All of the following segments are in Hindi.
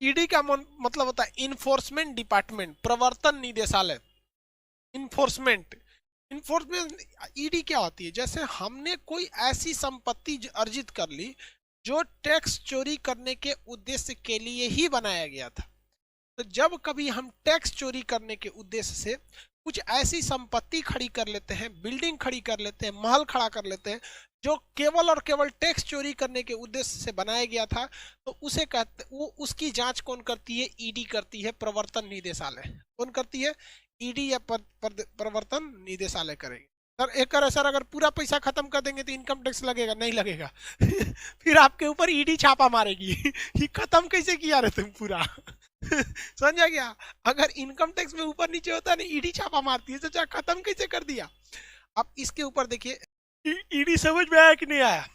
ईडी का मतलब होता है इन्फोर्समेंट डिपार्टमेंट, प्रवर्तन निदेशालय। इन्फोर्समेंट, इन्फोर्समेंट ईडी क्या होती है? जैसे हमने कोई ऐसी संपत्ति अर्जित कर ली जो टैक्स चोरी करने के उद्देश्य के लिए ही बनाया गया था। तो जब कभी हम टैक्स चोरी करने के उद्देश्य से कुछ ऐसी संपत्ति खड़ी कर लेते हैं, बिल्डिंग खड़ी कर लेते हैं, महल खड़ा कर लेते हैं जो केवल और केवल टैक्स चोरी करने के उद्देश्य से बनाया गया था, तो उसे कहते, वो उसकी जांच कौन करती है? ईडी करती है, प्रवर्तन निदेशालय। कौन करती है? ईडी या प्रवर्तन निदेशालय करेगी। सर एक करे सर, अगर पूरा पैसा खत्म कर देंगे तो इनकम टैक्स लगेगा? नहीं लगेगा। फिर आपके ऊपर ईडी छापा मारेगी कि खत्म कैसे किया रे तुम पूरा। समझा गया? अगर इनकम टैक्स में ऊपर नीचे होता है ना, ईडी छापा मारती है, तो चाहे खत्म कैसे कर दिया। अब इसके ऊपर देखिए, ईडी समझ में आया कि नहीं आया?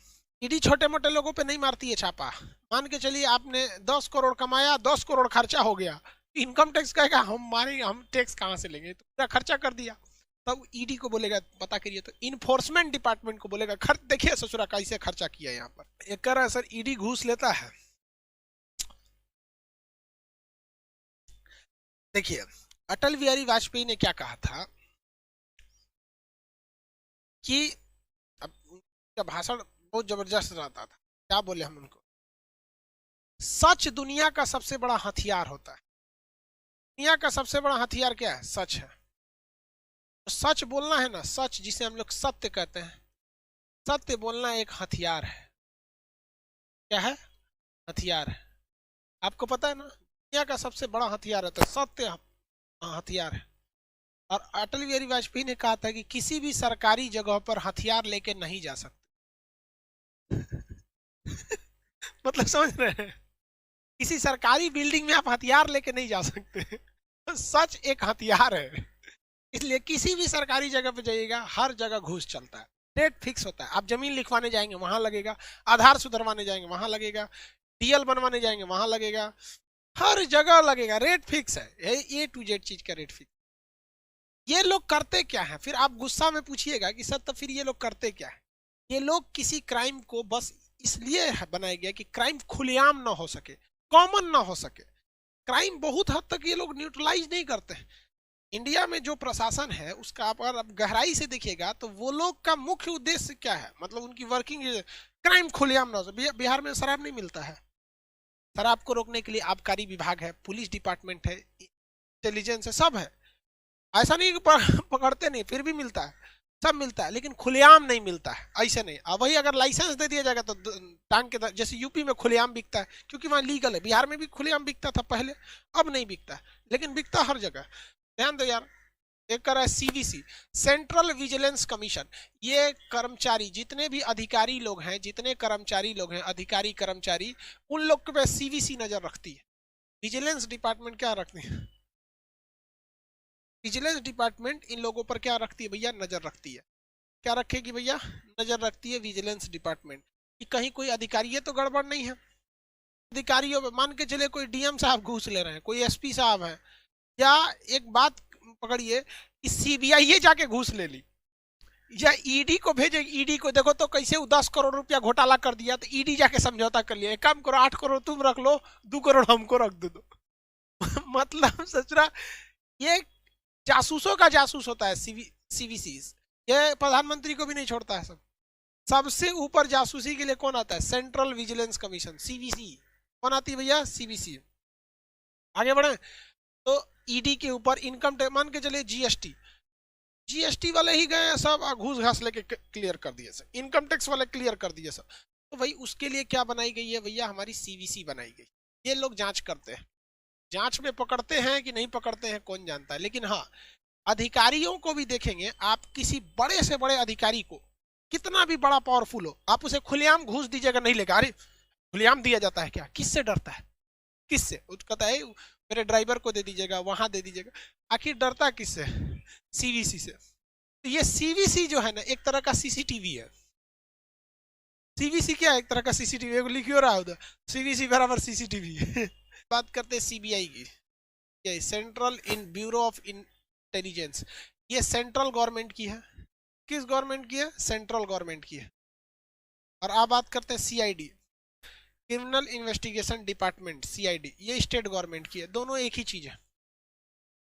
ईडी छोटे मोटे लोगों पे नहीं मारती है छापा। मान के चलिए आपने 10 करोड़ कमाया, 10 करोड़ खर्चा हो गया, इनकम टैक्स कहेगा हम मारेंगे, हम टैक्स कहां से लेंगे, तो पूरा खर्चा कर दिया। तब ईडी को बोलेगा पता करिए, तो इन्फोर्समेंट डिपार्टमेंट को बोलेगा खर्च देखिए ससुरा कैसे खर्चा किया यहाँ पर। एक कह रहा है सर ईडी घूस लेता है। देखिए अटल बिहारी वाजपेयी ने क्या कहा था कि, अब उनका भाषण बहुत जबरदस्त रहता था। क्या बोले हम उनको? सच दुनिया का सबसे बड़ा हथियार होता है। दुनिया का सबसे बड़ा हथियार क्या है? सच है। तो सच बोलना है ना, सच जिसे हम लोग सत्य कहते हैं, सत्य बोलना एक हथियार है। क्या है? हथियार है। आपको पता है ना, दुनिया का सबसे बड़ा हथियार है तो सत्य हथियार है। और अटल बिहारी वाजपेयी ने कहा था कि किसी भी सरकारी जगह पर हथियार लेके नहीं जा सकते। मतलब समझ रहे हैं? किसी सरकारी बिल्डिंग में आप हथियार लेके नहीं जा सकते। सच एक हथियार है। इसलिए किसी भी सरकारी जगह पे जाइएगा, हर जगह घूस चलता है। रेट फिक्स होता है। आप जमीन लिखवाने जाएंगे वहां लगेगा, आधार सुधरवाने जाएंगे वहां लगेगा, डीएल बनवाने जाएंगे वहां लगेगा, हर जगह लगेगा। रेट फिक्स है, ए टू जेड चीज का रेट फिक्स। ये लोग करते क्या है? फिर आप गुस्सा में पूछिएगा कि सर तो फिर ये लोग करते क्या है? ये लोग किसी क्राइम को बस इसलिए बनाया गया कि क्राइम खुलेआम ना हो सके, कॉमन ना हो सके। क्राइम बहुत हद तक ये लोग न्यूट्रलाइज नहीं करते हैं। इंडिया में जो प्रशासन है उसका आप अगर आप गहराई से देखिएगा तो वो लोग का मुख्य उद्देश्य क्या है, मतलब उनकी वर्किंग क्राइम खुलेआम ना हो। बिहार में शराब नहीं मिलता है, शराब को रोकने के लिए आबकारी विभाग है, पुलिस डिपार्टमेंट है, इंटेलिजेंस है, सब है। ऐसा नहीं कि पकड़ते नहीं, फिर भी मिलता है, सब मिलता है, लेकिन खुलेआम नहीं मिलता है। ऐसे नहीं। अब वही अगर लाइसेंस दे दिया जाएगा तो टांग के जैसे यूपी में खुलेआम बिकता है क्योंकि वहां लीगल है, बिहार में भी खुलेआम बिकता था पहले, अब नहीं बिकता है, लेकिन बिकता हर जगह। ध्यान दो यार। एक कर रहा है सीवीसी, सेंट्रल विजिलेंस कमीशन। ये कर्मचारी जितने भी अधिकारी लोग हैं, जितने कर्मचारी लोग हैं, अधिकारी कर्मचारी, उन लोग पे सीवीसी नजर रखती है। विजिलेंस डिपार्टमेंट क्या रखती है? विजिलेंस डिपार्टमेंट इन लोगों पर क्या रखती है भैया? नजर रखती है। क्या रखेगी भैया? नजर रखती है विजिलेंस डिपार्टमेंट कि कहीं कोई अधिकारी तो गड़बड़ नहीं है। अधिकारियों में मान के चले कोई डीएम साहब घूस ले रहे हैं, कोई एसपी साहब है, या एक बात पकड़िए कि सीबीआई जाके घूस ले ली, या ईडी को भेजे, ईडी को देखो तो कैसे 10 करोड़ रुपया घोटाला कर दिया, तो ईडी जाके समझौता कर लिया, एक काम करो 8 करोड़ तुम रख लो, 2 करोड़ हमको रख दो। मतलब सचरा ये जासूसों का जासूस होता है सीवीसी। ये प्रधानमंत्री को भी नहीं छोड़ता है। सब सबसे ऊपर जासूसी के लिए कौन आता है? Central vigilance commission, CVC. कौन आती है भैया? सीवीसी। आगे बढ़े तो ईडी के ऊपर इनकम टैक्स, मान के चलिए जीएसटी, जीएसटी वाले ही गए सब घूस घास लेके क्लियर कर दिए सब, इनकम टैक्स वाले क्लियर कर दिए सब। तो भाई उसके लिए क्या बनाई गई है भैया? हमारी सीवीसी बनाई गई। ये लोग जांच करते हैं, जांच में पकड़ते हैं कि नहीं पकड़ते हैं कौन जानता है, लेकिन हाँ अधिकारियों को भी देखेंगे आप। किसी बड़े से बड़े अधिकारी को, कितना भी बड़ा पावरफुल हो, आप उसे खुलेआम घूस दीजिएगा नहीं लेगा। अरे खुलेआम दिया जाता है क्या? किससे डरता है? किससे? कहता है मेरे ड्राइवर को दे दीजिएगा, वहां दे दीजिएगा। आखिर डरता किससे? सीवीसी से। तो ये सीवीसी जो है ना एक तरह का सीसीटीवी है। सीवीसी क्या है? एक तरह का सीसीटीवी। लिखियो रहा उधर, सीवीसी बराबर सीसीटीवी। बात करते हैं सीबीआई की, ये central in bureau of intelligence. ये सेंट्रल गवर्नमेंट की है। किस गवर्नमेंट की है? सेंट्रल गवर्नमेंट की है। और अब बात करते हैं CID. Criminal investigation department CID, ये स्टेट गवर्नमेंट की है। दोनों एक ही चीज है,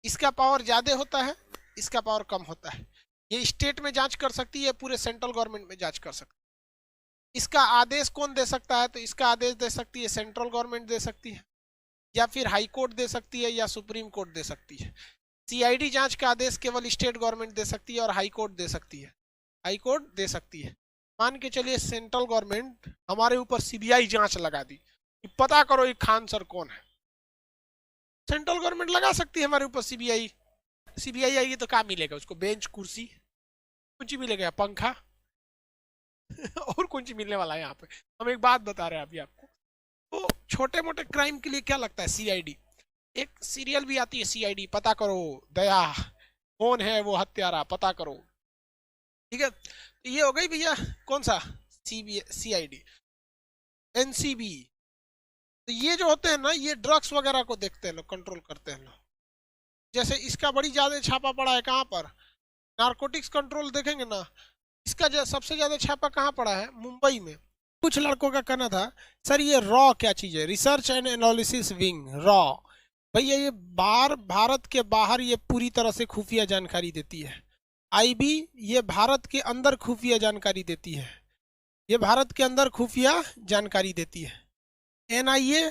इसका पावर ज्यादा होता है, इसका पावर कम होता है। ये स्टेट में जांच कर सकती है, पूरे सेंट्रल गवर्नमेंट में जांच कर सकती है। इसका आदेश कौन दे सकता है? तो इसका आदेश दे सकती है सेंट्रल गवर्नमेंट दे सकती है, या फिर हाई कोर्ट दे सकती है, या सुप्रीम कोर्ट दे सकती है। सीआईडी जांच का आदेश केवल स्टेट गवर्नमेंट दे सकती है और हाई कोर्ट दे सकती है, हाई कोर्ट दे सकती है। मान के चलिए सेंट्रल गवर्नमेंट हमारे ऊपर सीबीआई जांच लगा दी कि पता करो ये खान सर कौन है। सेंट्रल गवर्नमेंट लगा सकती है हमारे ऊपर सीबीआई। सीबीआई आएगी तो क्या मिलेगा उसको? बेंच, कुर्सी, कुछ मिलेगा, पंखा और कुछ मिलने वाला है यहाँ पे। हम एक बात बता रहे हैं अभी आपको। तो छोटे मोटे क्राइम के लिए क्या लगता है? सीआईडी। एक सीरियल भी आती है सीआईडी, पता करो दया कौन है वो हत्यारा, पता करो। ठीक है, तो ये हो गई भैया कौन सा? सीआईडी। एनसीबी, तो ये जो होते हैं ना, ये ड्रग्स वगैरह को देखते हैं लोग, कंट्रोल करते हैं लोग। जैसे इसका बड़ी ज्यादा छापा पड़ा है कहाँ पर? नारकोटिक्स कंट्रोल देखेंगे ना, इसका सबसे ज्यादा छापा कहाँ पड़ा है? मुंबई में। कुछ लड़कों का कहना था सर ये रॉ क्या चीज है? Research and analysis wing, raw. भैया ये भारत के बाहर ये पूरी तरह से खुफिया जानकारी देती है। आईबी ये भारत के अंदर खुफिया जानकारी देती है, ये भारत के अंदर खुफिया जानकारी देती है। एनआईए,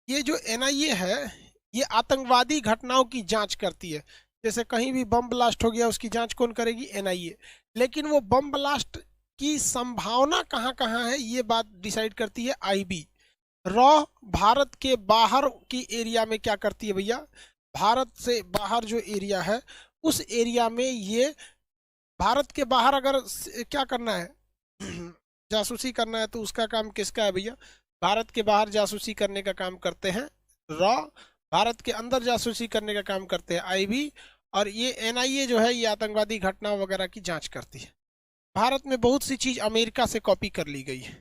ये जो एनआईए है ये आतंकवादी घटनाओं की जांच करती है। जैसे कहीं भी बम ब्लास्ट हो गया उसकी जांच कौन करेगी? एनआईए। लेकिन वो बम ब्लास्ट की संभावना कहाँ कहाँ है ये बात डिसाइड करती है आईबी। रॉ भारत के बाहर की एरिया में क्या करती है भैया? भारत से बाहर जो एरिया है उस एरिया में ये, भारत के बाहर अगर क्या करना है जासूसी करना है तो उसका काम किसका है भैया? भारत के बाहर जासूसी करने का काम करते हैं रॉ, भारत के अंदर जासूसी करने का काम करते हैं आईबी, और ये एनआईए जो है ये आतंकवादी घटना वगैरह की जांच करती है। भारत में बहुत सी चीज अमेरिका से कॉपी कर ली गई है।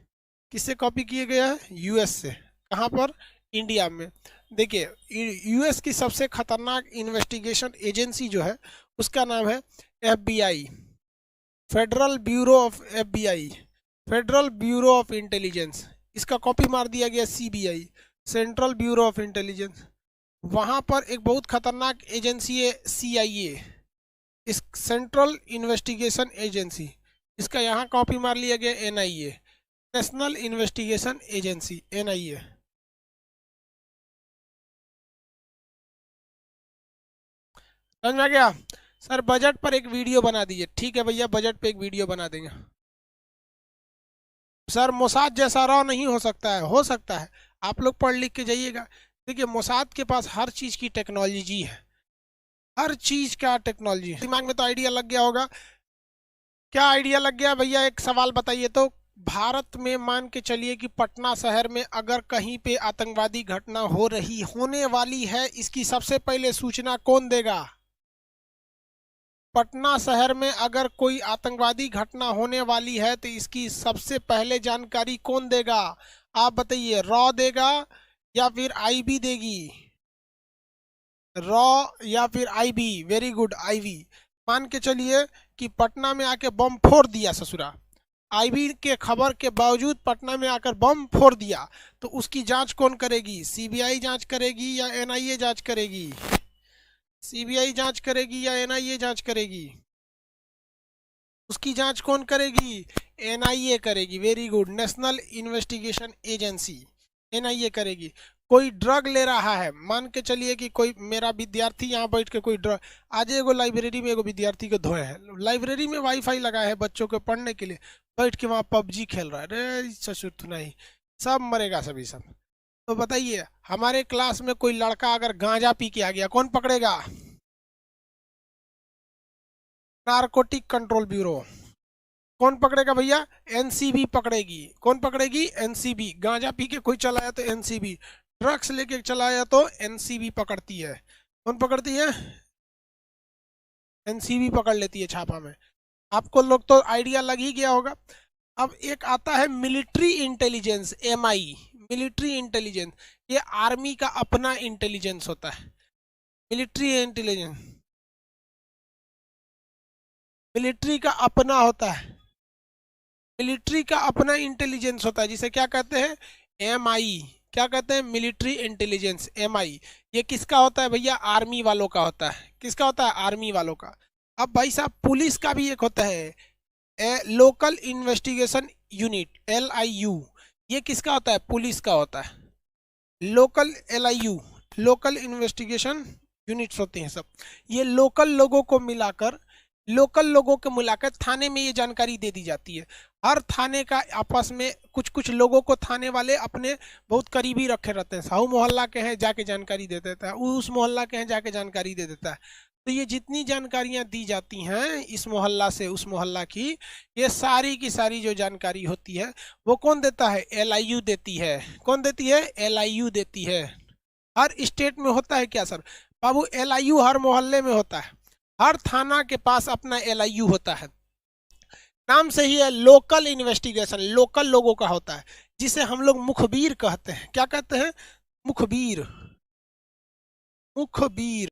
किससे कॉपी किए गया है? यूएस से। कहाँ पर? इंडिया में। देखिए यूएस की सबसे खतरनाक इन्वेस्टिगेशन एजेंसी जो है उसका नाम है FBI, federal bureau of FBI, federal bureau of intelligence. इसका कॉपी मार दिया गया CBI, central bureau of intelligence. वहां पर एक बहुत खतरनाक एजेंसी है सीआईए, इस सेंट्रल इन्वेस्टिगेशन एजेंसी। इसका यहाँ कॉपी मार लिया गया NIA, national investigation agency, NIA. समझ में आ गया? सर बजट पर एक वीडियो बना दीजिए। ठीक है भैया, बजट पे एक वीडियो बना देंगे। सर मोसाद जैसा रॉ नहीं हो सकता है। हो सकता है, आप लोग पढ़ लिख के जाइएगा। देखिए मोसाद के पास हर चीज की टेक्नोलॉजी है, हर चीज का टेक्नोलॉजी। दिमाग में तो आइडिया लग गया होगा। क्या आइडिया लग गया भैया? एक सवाल बताइए तो। भारत में मान के चलिए कि पटना शहर में अगर कहीं पे आतंकवादी घटना होने वाली है, इसकी सबसे पहले सूचना कौन देगा? पटना शहर में अगर कोई आतंकवादी घटना होने वाली है तो इसकी सबसे पहले जानकारी कौन देगा? आप बताइए, रॉ देगा या फिर आईबी देगी? रॉ या फिर आईबी? Very good, IB. मान के चलिए कि पटना में आके बम फोड़ दिया ससुरा, आईबी के खबर के बावजूद पटना में आकर बम फोड़ दिया, तो उसकी जांच कौन करेगी? सीबीआई जांच करेगी या एनआईए जांच करेगी? सीबीआई जांच करेगी या एनआईए जांच करेगी? उसकी जांच कौन करेगी? एनआईए करेगी। Very good, national investigation agency, NIA करेगी। कोई ड्रग ले रहा है, मान के चलिए कि कोई मेरा विद्यार्थी यहाँ बैठ के कोई ड्रग, आज एगो लाइब्रेरी में एगो विद्यार्थी को धोए है, लाइब्रेरी में वाईफाई लगा है बच्चों के पढ़ने के लिए, बैठ के वहाँ पबजी खेल रहा है। अरे ससुर तो नहीं, सब मरेगा सभी सब। तो बताइए हमारे क्लास में कोई लड़का अगर गांजा पी के आ गया, कौन पकड़ेगा? Narcotic control bureau. कौन पकड़ेगा भैया? एनसीबी पकड़ेगी। कौन पकड़ेगी? एनसीबी। गांजा पी के कोई चलाया तो एनसीबी, ड्रग्स लेके चलाया तो एनसीबी पकड़ती है। कौन पकड़ती है? एनसीबी पकड़ लेती है छापा में। आपको लोग तो आइडिया लग ही गया होगा। अब एक आता है military intelligence, MI, military intelligence. ये आर्मी का अपना इंटेलिजेंस होता है, मिलिट्री इंटेलिजेंस, मिलिट्री का अपना होता है, मिलिट्री का अपना इंटेलिजेंस होता है, जिसे क्या कहते हैं? MI क्या कहते हैं, मिलिट्री इंटेलिजेंस, MI ये किसका होता है भैया, आर्मी वालों का होता है। किसका होता है, आर्मी वालों का। अब भाई साहब पुलिस का भी एक होता है लोकल इन्वेस्टिगेशन यूनिट, LIU, ये किसका होता है, पुलिस का होता है। Local LIU local investigation units होते हैं सब, ये लोकल लोगों को मिलाकर थाने में ये जानकारी दे दी जाती है। हर थाने का आपस में कुछ कुछ लोगों को थाने वाले अपने बहुत करीबी रखे रहते हैं, साहू मोहल्ला के हैं जाके जानकारी दे देता है, उस मोहल्ला के हैं जाके जानकारी दे देता है। तो ये जितनी जानकारियां दी जाती हैं इस मोहल्ला से उस मोहल्ला की, ये सारी की सारी जो जानकारी होती है वो कौन देता है, LIU देती है। कौन देती है, LIU देती है। हर स्टेट में होता है क्या सर, बाबू LIU हर मोहल्ले में होता है, हर थाना के पास अपना LIU होता है। नाम से ही है लोकल इन्वेस्टिगेशन, लोकल लोगों का होता है, जिसे हम लोग मुखबिर कहते हैं। क्या कहते हैं, मुखबिर, मुखबिर।